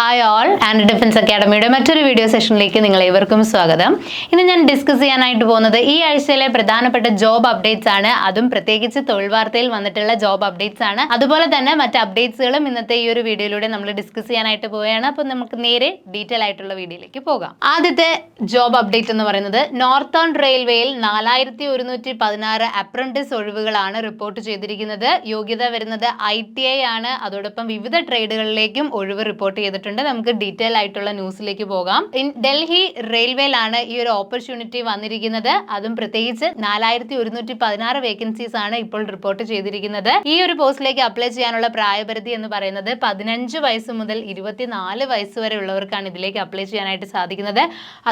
Hi all and defence അക്കാഡമിയുടെ മറ്റൊരു video സെഷനിലേക്ക് നിങ്ങൾ ഏവർക്കും സ്വാഗതം. ഇന്ന് ഞാൻ ഡിസ്കസ് ചെയ്യാനായിട്ട് പോകുന്നത് ഈ ആഴ്ചയിലെ പ്രധാനപ്പെട്ട ജോബ് അപ്ഡേറ്റ്സ് ആണ്. അതും പ്രത്യേകിച്ച് തൊഴിൽ വാർത്തയിൽ വന്നിട്ടുള്ള ജോബ് അപ്ഡേറ്റ്സ് ആണ്. അതുപോലെ തന്നെ മറ്റ് അപ്ഡേറ്റ്സുകളും ഇന്നത്തെ ഈ ഒരു വീഡിയോയിലൂടെ നമ്മൾ ഡിസ്കസ് ചെയ്യാനായിട്ട് പോവുകയാണ്. അപ്പോൾ നമുക്ക് നേരെ ഡീറ്റെയിൽ ആയിട്ടുള്ള വീഡിയോയിലേക്ക് പോകാം. ആദ്യത്തെ ജോബ് അപ്ഡേറ്റ് എന്ന് പറയുന്നത് നോർത്തേൺ റെയിൽവേയിൽ 4116 അപ്രന്റീസ് ഒഴിവുകളാണ് റിപ്പോർട്ട് ചെയ്തിരിക്കുന്നത്. യോഗ്യത വരുന്നത് ITI ആണ്. അതോടൊപ്പം വിവിധ ട്രേഡുകളിലേക്കും ഒഴിവ് റിപ്പോർട്ട് ചെയ്തിട്ടുണ്ട്. നമുക്ക് ഡീറ്റെയിൽ ആയിട്ടുള്ള ന്യൂസിലേക്ക് പോകാം. ഡൽഹി റെയിൽവേയിലാണ് ഈ ഒരു ഓപ്പർച്യൂണിറ്റി വന്നിരിക്കുന്നത്. അതും പ്രത്യേകിച്ച് 4116 വേക്കൻസീസ് ആണ് ഇപ്പോൾ റിപ്പോർട്ട് ചെയ്തിരിക്കുന്നത്. ഈ ഒരു പോസ്റ്റിലേക്ക് അപ്ലൈ ചെയ്യാനുള്ള പ്രായപരിധി എന്ന് പറയുന്നത് 15 വയസ്സ് മുതൽ 24 വയസ്സ് വരെ ഉള്ളവർക്കാണ് ഇതിലേക്ക് അപ്ലൈ ചെയ്യാനായിട്ട് സാധിക്കുന്നത്.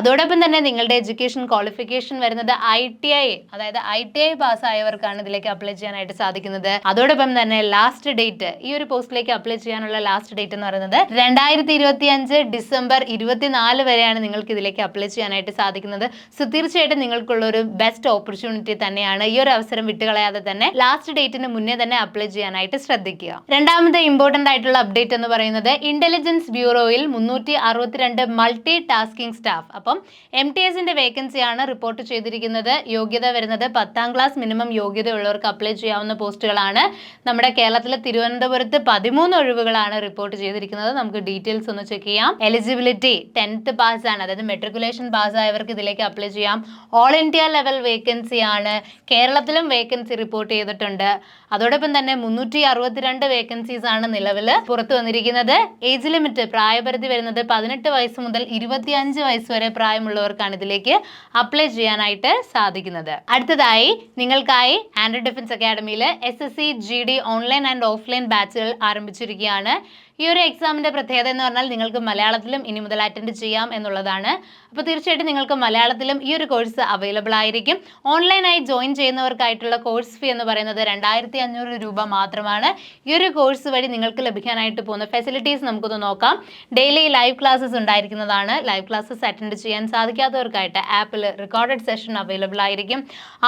അതോടൊപ്പം തന്നെ നിങ്ങളുടെ എഡ്യൂക്കേഷൻ ക്വാളിഫിക്കേഷൻ വരുന്നത് ITI, അതായത് ITI പാസ്സായവർക്കാണ് ഇതിലേക്ക് അപ്ലൈ ചെയ്യാനായിട്ട് സാധിക്കുന്നത്. അതോടൊപ്പം തന്നെ ലാസ്റ്റ് ഡേറ്റ്, ഈ ഒരു പോസ്റ്റിലേക്ക് അപ്ലൈ ചെയ്യാനുള്ള ലാസ്റ്റ് ഡേറ്റ് എന്ന് പറയുന്നത് 2025 ഡിസംബർ 24 വരെയാണ് നിങ്ങൾക്ക് ഇതിലേക്ക് അപ്ലൈ ചെയ്യാനായിട്ട് സാധിക്കുന്നത്. സോ തീർച്ചയായിട്ടും നിങ്ങൾക്കുള്ള ഒരു ബെസ്റ്റ് ഓപ്പർച്യൂണിറ്റി തന്നെയാണ്. ഈ ഒരു അവസരം വിട്ടുകളയാതെ തന്നെ ലാസ്റ്റ് ഡേറ്റിന് മുന്നേ തന്നെ അപ്ലൈ ചെയ്യാനായിട്ട് ശ്രദ്ധിക്കുക. രണ്ടാമത്തെ ഇമ്പോർട്ടന്റ് ആയിട്ടുള്ള അപ്ഡേറ്റ് എന്ന് പറയുന്നത് ഇന്റലിജൻസ് ബ്യൂറോയിൽ 362 മൾട്ടി ടാസ്കിംഗ് സ്റ്റാഫ്, അപ്പം MTSന്റെ വേക്കൻസിയാണ് റിപ്പോർട്ട് ചെയ്തിരിക്കുന്നത്. യോഗ്യത വരുന്നത് 10ാം ക്ലാസ് മിനിമം യോഗ്യതയുള്ളവർക്ക് അപ്ലൈ ചെയ്യാവുന്ന പോസ്റ്റുകളാണ്. നമ്മുടെ കേരളത്തിലെ തിരുവനന്തപുരത്ത് 13 ഒഴിവുകളാണ് റിപ്പോർട്ട് ചെയ്തിരിക്കുന്നത്. നമുക്ക് ഡീറ്റെയിൽസ് ഒന്ന് ചെക്ക് ചെയ്യാം. എലിജിബിലിറ്റി 10th പാസ് ആണ്, അതായത് മെട്രിക്കുലേഷൻ പാസ് ആയവർക്ക് ഇതിലേക്ക് അപ്ലൈ ചെയ്യാം. ഓൾ ഇന്ത്യ ലെവൽ വേക്കൻസി ആണ്. കേരളത്തിലും വേക്കൻസി റിപ്പോർട്ട് ചെയ്തിട്ടുണ്ട്. അതോടൊപ്പം തന്നെ 362 വേക്കൻസീസ് ആണ് നിലവിൽ പുറത്തു വന്നിരിക്കുന്നത്. ഏജ് ലിമിറ്റ്, പ്രായപരിധി വരുന്നത് 18 വയസ്സ് മുതൽ 25 വയസ്സ് വരെ പ്രായമുള്ളവർക്കാണ് ഇതിലേക്ക് അപ്ലൈ ചെയ്യാനായിട്ട് സാധിക്കുന്നത്. അടുത്തതായി നിങ്ങൾക്കായി ആൻഡ്രോ ഡിഫൻസ് അക്കാഡമിയിൽ SSC GD online and offline ബാച്ചുകൾ ആരംഭിച്ചിരിക്കുകയാണ്. ഈ ഒരു എക്സാമിന്റെ പ്രത്യേകത എന്ന് പറഞ്ഞാൽ നിങ്ങൾക്ക് മലയാളത്തിലും ഇനി മുതൽ അറ്റൻഡ് ചെയ്യാം എന്നുള്ളതാണ്. അപ്പോൾ തീർച്ചയായിട്ടും നിങ്ങൾക്ക് മലയാളത്തിലും ഈ ഒരു കോഴ്സ് അവൈലബിൾ ആയിരിക്കും. ഓൺലൈനായി ജോയിൻ ചെയ്യുന്നവർക്കായിട്ടുള്ള കോഴ്സ് ഫീ എന്ന് പറയുന്നത് 2500 രൂപ മാത്രമാണ്. ഈ ഒരു കോഴ്സ് വഴി നിങ്ങൾക്ക് ലഭിക്കാനായിട്ട് പോകുന്ന ഫെസിലിറ്റീസ് നമുക്കൊന്ന് നോക്കാം. ഡെയിലി ലൈവ് ക്ലാസ്സസ് ഉണ്ടായിരിക്കുന്നതാണ്. ലൈവ് ക്ലാസ്സസ് അറ്റൻഡ് ചെയ്യാൻ സാധിക്കാത്തവർക്കായിട്ട് ആപ്പിൽ റെക്കോർഡഡ് സെഷൻ അവൈലബിൾ ആയിരിക്കും.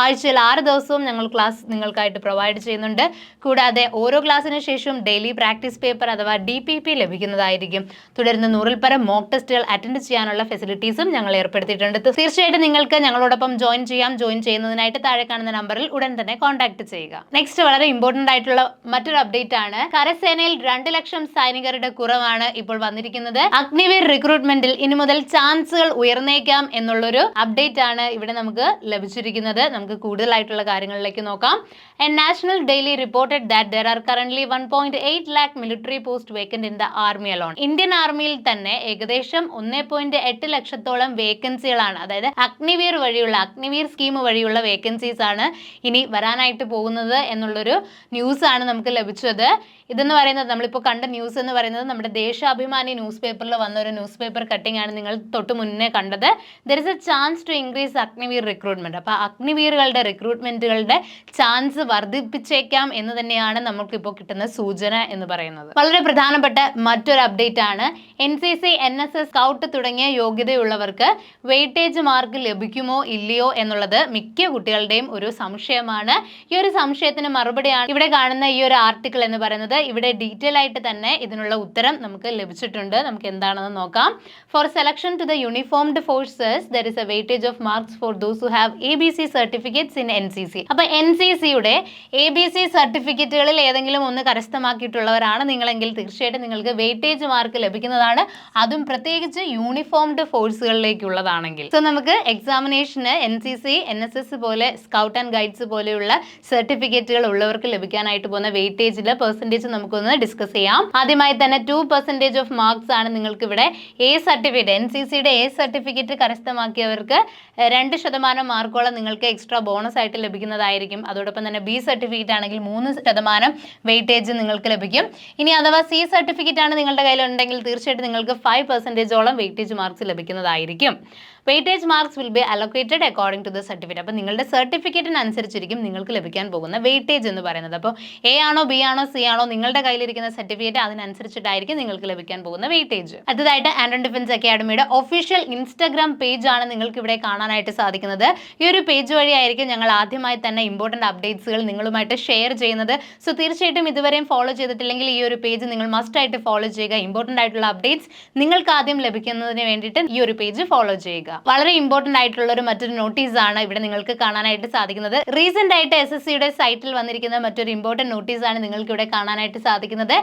ആഴ്ചയിൽ 6 ദിവസവും ഞങ്ങൾ ക്ലാസ് നിങ്ങൾക്കായിട്ട് പ്രൊവൈഡ് ചെയ്യുന്നുണ്ട്. കൂടാതെ ഓരോ ക്ലാസ്സിന് ശേഷവും ഡെയിലി പ്രാക്ടീസ് പേപ്പർ അഥവാ DPP ലഭിക്കുന്നതായിരിക്കും. തുടർന്ന് 100-ൽ പരം മോക്ക് ടെസ്റ്റുകൾ അറ്റൻഡ് ചെയ്യാനുള്ള ഫെസിലിറ്റീസും ഞങ്ങൾ ഏർപ്പെടുത്തിയിട്ടുണ്ട്. തീർച്ചയായിട്ടും നിങ്ങൾക്ക് ഞങ്ങളോടൊപ്പം ജോയിൻ ചെയ്യാം. ജോയിൻ ചെയ്യുന്നതിനായിട്ട് താഴെ കാണുന്ന നമ്പറിൽ ഉടൻ തന്നെ കോൺടാക്ട് ചെയ്യുക. നെക്സ്റ്റ് വളരെ ഇമ്പോർട്ടന്റ് ആയിട്ടുള്ള മറ്റൊരു അപ്ഡേറ്റ് ആണ്. കരസേനയിൽ 2 ലക്ഷം സൈനികരുടെ കുറവാണ് ഇപ്പോൾ വന്നിരിക്കുന്നത്. അഗ്നിവീർ റിക്രൂട്ട്മെന്റിൽ ഇനി മുതൽ ചാൻസുകൾ ഉയർന്നേക്കാം എന്നുള്ളൊരു അപ്ഡേറ്റ് ആണ് ഇവിടെ നമുക്ക് ലഭിച്ചിരിക്കുന്നത്. നമുക്ക് കൂടുതലായിട്ടുള്ള കാര്യങ്ങളിലേക്ക് നോക്കാം. A national daily reported that there are currently 1.8 lakh military post vacant in the army alone. Indian ആർമിയിൽ തന്നെ ഏകദേശം 1.8 ലക്ഷത്തോളം വേക്കൻസികളാണ്, അതായത് അഗ്നിവീർ സ്കീം വഴിയുള്ള വേക്കൻസീസ് ആണ് ഇനി വരാനായിട്ട് പോകുന്നത് എന്നുള്ളൊരു ന്യൂസ് ആണ് നമുക്ക് ലഭിച്ചത്. ഇതെന്ന് പറയുന്നത് നമ്മളിപ്പോൾ കണ്ട ന്യൂസ് എന്ന് പറയുന്നത് നമ്മുടെ ദേശാഭിമാനി ന്യൂസ് പേപ്പറിൽ വന്ന ഒരു ന്യൂസ് പേപ്പർ കട്ടിംഗ് ആണ് നിങ്ങൾ തൊട്ട് മുന്നേ കണ്ടത്. There is a chance to increase Agniveer recruitment. അപ്പോൾ അഗ്നിവീറുകളുടെ റിക്രൂട്ട്മെന്റുകളുടെ ചാൻസ് വർദ്ധിപ്പിച്ചേക്കാം എന്ന് തന്നെയാണ് നമുക്കിപ്പോൾ കിട്ടുന്ന സൂചന എന്ന് പറയുന്നത്. വളരെ പ്രധാനപ്പെട്ട മറ്റൊരു അപ്ഡേറ്റ് ആണ്. NCC, NSS, സ്കൗട്ട് തുടങ്ങിയ യോഗ്യതയുള്ളവർക്ക് വെയിറ്റേജ് മാർക്ക് ലഭിക്കുമോ ഇല്ലയോ എന്നുള്ളത് മിക്ക കുട്ടികളുടെയും ഒരു സംശയമാണ്. ഈ ഒരു സംശയത്തിന് മറുപടിയാണ് ഇവിടെ കാണുന്ന ഈ ഒരു ആർട്ടിക്കിൾ എന്ന് പറയുന്നത്. ഇവിടെ ഡീറ്റെയിൽ ആയിട്ട് തന്നെ ഇതിനുള്ള ഉത്തരം നമുക്ക് ലഭിച്ചിട്ടുണ്ട്. നമുക്ക് എന്താണെന്ന് നോക്കാം. For selection to the uniformed forces there is a weightage of marks for those who have ABC certificates in NCC. അപ്പോൾ NCCയുടെ ABC സർട്ടിഫിക്കറ്റുകളിൽ ഏതെങ്കിലും ഒന്ന് കരസ്ഥമാക്കിയിട്ടുള്ളവരാണ് നിങ്ങളെങ്കിൽ തീർച്ചയായിട്ടും നിങ്ങൾക്ക് വെയിറ്റേജ് മാർക്ക് ലഭിക്കുന്നതാണ്. അതും പ്രത്യേകിച്ച് യൂണിഫോംഡ് ഫോഴ്സുകളിലേക്കുള്ളതാണെങ്കിൽ. സോ നമുക്ക് എക്സാമിനേഷന് NCC, NSS പോലെ സ്കൗട്ട് ആൻഡ് ഗൈഡ്സ് പോലെയുള്ള സർട്ടിഫിക്കറ്റുകൾ ഉള്ളവർക്ക് ലഭിക്കാനായിട്ട് പോകുന്ന വെയിറ്റേജിലെ പെർസെൻറ്റേജ് നമുക്കൊന്ന് ഡിസ്കസ് ചെയ്യാം. ആദ്യമായി തന്നെ 2% ഓഫ് മാർക്സ് ആണ് നിങ്ങൾക്ക് ഇവിടെ സർട്ടിഫിക്കറ്റ് NCCയുടെ സർട്ടിഫിക്കറ്റ് കരസ്ഥമാക്കിയവർക്ക് 2% മാർക്കോളം നിങ്ങൾക്ക് എക്സ്ട്രാ ബോണസ് ആയിട്ട് ലഭിക്കുന്നതായിരിക്കും. അതോടൊപ്പം തന്നെ B സർട്ടിഫിക്കറ്റ് ആണെങ്കിൽ 3% വെയിറ്റേജ് നിങ്ങൾക്ക് ലഭിക്കും. ഇനി അഥവാ C സർട്ടിഫിക്കറ്റ് ആണ് നിങ്ങളുടെ കയ്യിലുണ്ടെങ്കിൽ തീർച്ചയായിട്ടും നിങ്ങൾക്ക് 5%ഓളം വെയിറ്റേജ് മാർക്സ് ലഭിക്കുന്നതായിരിക്കും. Weightage marks will be allocated according to the certificate. അപ്പോൾ നിങ്ങളുടെ സർട്ടിഫിക്കറ്റിനനുസരിച്ചിരിക്കും നിങ്ങൾക്ക് ലഭിക്കാൻ പോകുന്ന വെയിറ്റേജ് എന്ന് പറയുന്നത്. അപ്പോൾ എ ആണോ ബി ആണോ സി ആണോ നിങ്ങളുടെ കയ്യിലിരിക്കുന്ന സർട്ടിഫിക്കറ്റ് അതിനനുസരിച്ചിട്ടായിരിക്കും നിങ്ങൾക്ക് ലഭിക്കാൻ പോകുന്ന വെയിറ്റേജ്. അടുത്തതായിട്ട് ആൻഡ്രൻ ഡിഫൻസ് അക്കാഡമിയുടെ ഒഫീഷ്യൽ ഇൻസ്റ്റാഗ്രാം പേജ് ആണ് നിങ്ങൾക്ക് ഇവിടെ കാണാനായിട്ട് സാധിക്കുന്നത്. ഈ ഒരു പേജ് വഴിയായിരിക്കും ഞങ്ങൾ ആദ്യമായി തന്നെ ഇമ്പോർട്ടൻറ്റ് അപ്ഡേറ്റ്സുകൾ നിങ്ങളുമായിട്ട് ഷെയർ ചെയ്യുന്നത്. സോ തീർച്ചയായിട്ടും ഇതുവരെയും ഫോളോ ചെയ്തിട്ടില്ലെങ്കിൽ ഈ ഒരു പേജ് നിങ്ങൾ മസ്റ്റ് ആയിട്ട് ഫോളോ ചെയ്യുക. ഇമ്പോർട്ടൻ്റ് ആയിട്ടുള്ള അപ്ഡേറ്റ്സ് നിങ്ങൾക്ക് ആദ്യം ലഭിക്കുന്നതിന് വേണ്ടിയിട്ട് ഈ ഒരു പേജ് ഫോളോ ചെയ്യുക. വളരെ ഇമ്പോർട്ടൻ്റ് ആയിട്ടുള്ള മറ്റൊരു നോട്ടീസ് ആണ് ഇവിടെ നിങ്ങൾക്ക് കാണാനായിട്ട് സാധിക്കുന്നത്. റീസെന്റ് ആയിട്ട് SSCയുടെ സൈറ്റിൽ വന്നിരിക്കുന്ന മറ്റൊരു ഇമ്പോർട്ടൻറ്റ് നോട്ടീസ് ആണ് നിങ്ങൾക്ക് ഇവിടെ കാണാനായിട്ട് സാധിക്കുന്നത്.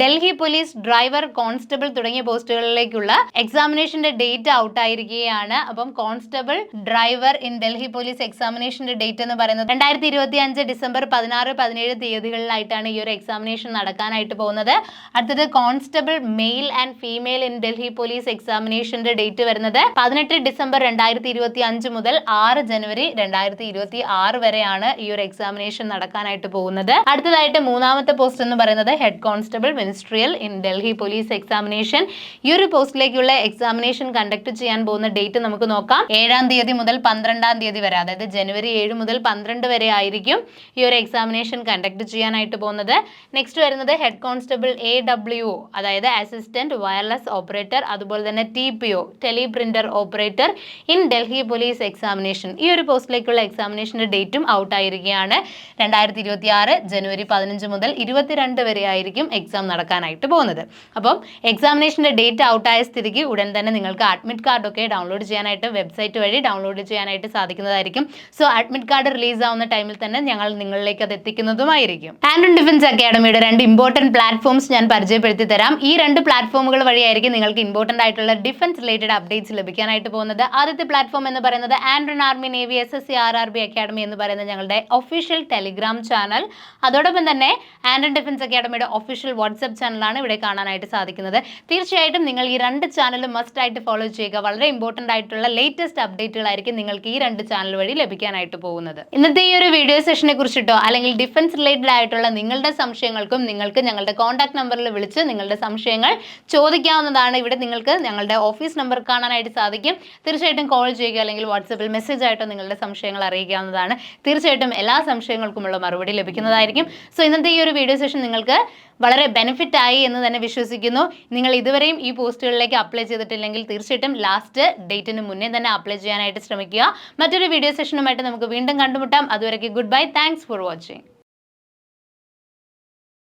ഡൽഹി പോലീസ് ഡ്രൈവർ, കോൺസ്റ്റബിൾ തുടങ്ങിയ പോസ്റ്റുകളിലേക്കുള്ള എക്സാമിനേഷന്റെ ഡേറ്റ് ഔട്ട് ആയിരിക്കുകയാണ്. അപ്പം constable, driver in Delhi police എക്സാമിനേഷന്റെ ഡേറ്റ് എന്ന് പറയുന്നത് 2025 ഡിസംബർ 16-17 തീയതികളിലായിട്ടാണ് ഈ ഒരു എക്സാമിനേഷൻ നടക്കാനായിട്ട് പോകുന്നത്. അടുത്തത് constable male and female in Delhi police എക്സാമിനേഷന്റെ ഡേറ്റ് വരുന്നത് 18 ഡിസംബർ 2025 മുതൽ 6 ജനുവരി 2026 വരെയാണ് ഈ ഒരു എക്സാമിനേഷൻ നടക്കാനായിട്ട് പോകുന്നത്. അടുത്തതായിട്ട് മൂന്നാമത്തെ പോസ്റ്റ് എന്ന് പറയുന്നത് head constable ministerial in Delhi police examination. ഈ ഒരു പോസ്റ്റിലേക്കുള്ള എക്സാമിനേഷൻ കണ്ടക്ട് ചെയ്യാൻ പോകുന്ന ഡേറ്റ് നമുക്ക് നോക്കാം. 7-ാം തീയതി മുതൽ 12-ാം തീയതി വരെ, അതായത് ജനുവരി 7 മുതൽ 12 വരെ ആയിരിക്കും ഈ ഒരു എക്സാമിനേഷൻ കണ്ടക്ട് ചെയ്യാനായിട്ട് പോകുന്നത്. നെക്സ്റ്റ് വരുന്നത് ഹെഡ് കോൺസ്റ്റബിൾ AWO, അതായത് അസിസ്റ്റന്റ് വയർലെസ് ഓപ്പറേറ്റർ, അതുപോലെ തന്നെ TPO tele printer operator in Delhi police examination. ഈ ഒരു പോസ്റ്റിലേക്കുള്ള എക്സാമിനേഷന്റെ ഡേറ്റും ഔട്ട് ആയിരിക്കുകയാണ്. 2026 ജനുവരി 15 മുതൽ 22 വരെ ആയിരിക്കും എക്സാം നടക്കാനായിട്ട് പോകുന്നത്. അപ്പം എക്സാമിനേഷന്റെ ഡേറ്റ് ഔട്ട് ആയ സ്ഥിതിക്ക് ഉടൻ തന്നെ നിങ്ങൾക്ക് അഡ്മിറ്റ് കാർഡ് ഒക്കെ ഡൗൺലോഡ് ചെയ്യാനായിട്ട് വെബ്സൈറ്റ് വഴി ഡൗൺലോഡ് ചെയ്യാനായിട്ട് സാധിക്കുന്നതായിരിക്കും. സോ അഡ്മിറ്റ് കാർഡ് റിലീസ് ആവുന്ന ടൈമിൽ തന്നെ ഞങ്ങൾ നിങ്ങളിലേക്ക് അത് എത്തിക്കുന്നതുമായിരിക്കും. ആൻഡ്രൻ ഡിഫൻസ് അക്കാഡമിയുടെ 2 ഇമ്പോർട്ടൻറ്റ് പ്ലാറ്റ്ഫോംസ് ഞാൻ പരിചയപ്പെടുത്തി തരാം. ഈ 2 പ്ലാറ്റ്ഫോമുകൾ വഴിയായിരിക്കും നിങ്ങൾക്ക് ഇമ്പോർട്ടൻ്റ് ആയിട്ടുള്ള ഡിഫൻസ് റിലേറ്റഡ് അപ്ഡേറ്റ്സ് ലഭിക്കാനായിട്ട് പോകുന്നത്. ആദ്യത്തെ പ്ലാറ്റ്ഫോം എന്ന് പറയുന്നത് Andren army navy SSC RRB academy എന്ന് പറയുന്ന ഞങ്ങളുടെ ഒഫീഷ്യൽ ടെലിഗ്രാം ചാനൽ. അതോടൊപ്പം തന്നെ ആൻഡ്രൻ ഡിഫൻസ് അക്കാഡമിയുടെ ഒഫീഷ്യൽ വാട്സ്ആപ്പ് ചാനലാണ് ഇവിടെ കാണാനായിട്ട് സാധിക്കുന്നത്. തീർച്ചയായിട്ടും നിങ്ങൾ ഈ 2 ചാനലും മസ്റ്റ് ആയിട്ട് ഫോളോ ചെയ്യുക. വളരെ ഇമ്പോർട്ടൻ്റ് ആയിട്ടുള്ള ലേറ്റസ്റ്റ് അപ്ഡേറ്റുകളായിരിക്കും നിങ്ങൾക്ക് ഈ 2 ചാനൽ വഴി ലഭിക്കാനായിട്ട് പോകുന്നത്. ഇന്നത്തെ ഈ ഒരു വീഡിയോ സെഷനെ കുറിച്ചിട്ടോ അല്ലെങ്കിൽ ഡിഫൻസ് റിലേറ്റഡ് ആയിട്ടുള്ള നിങ്ങളുടെ സംശയങ്ങൾക്കും നിങ്ങൾക്ക് ഞങ്ങളുടെ കോൺടാക്ട് നമ്പറിൽ വിളിച്ച് നിങ്ങളുടെ സംശയങ്ങൾ ചോദിക്കാവുന്നതാണ്. ഇവിടെ നിങ്ങൾക്ക് ഞങ്ങളുടെ ഓഫീസ് നമ്പർ കാണാനായിട്ട് സാധിക്കും. തീർച്ചയായിട്ടും കോൾ ചെയ്യുക അല്ലെങ്കിൽ വാട്സാപ്പിൽ മെസ്സേജ് ആയിട്ടോ നിങ്ങളുടെ സംശയങ്ങൾ അറിയിക്കാവുന്നതാണ്. തീർച്ചയായിട്ടും എല്ലാ സംശയങ്ങൾക്കുമുള്ള മറുപടി ലഭിക്കുന്നതായിരിക്കും. സോ ഇന്നത്തെ ഈ ഒരു വീഡിയോ സെഷൻ നിങ്ങൾക്ക് വളരെ ബെനിഫിറ്റ് ആയി എന്ന് തന്നെ വിശ്വസിക്കുന്നു. നിങ്ങൾ ഇതുവരെയും ഈ പോസ്റ്റുകളിലേക്ക് അപ്ലൈ ചെയ്തിട്ടില്ലെങ്കിൽ തീർച്ചയായിട്ടും ലാസ്റ്റ് ഡേറ്റിന് മുന്നേ തന്നെ അപ്ലൈ ചെയ്യാനായിട്ട് ശ്രമിക്കുക. മറ്റൊരു വീഡിയോ സെഷനുമായിട്ട് നമുക്ക് വീണ്ടും കണ്ടുമുട്ടാം. അതുവരെയ്ക്ക് good bye. Thanks for watching.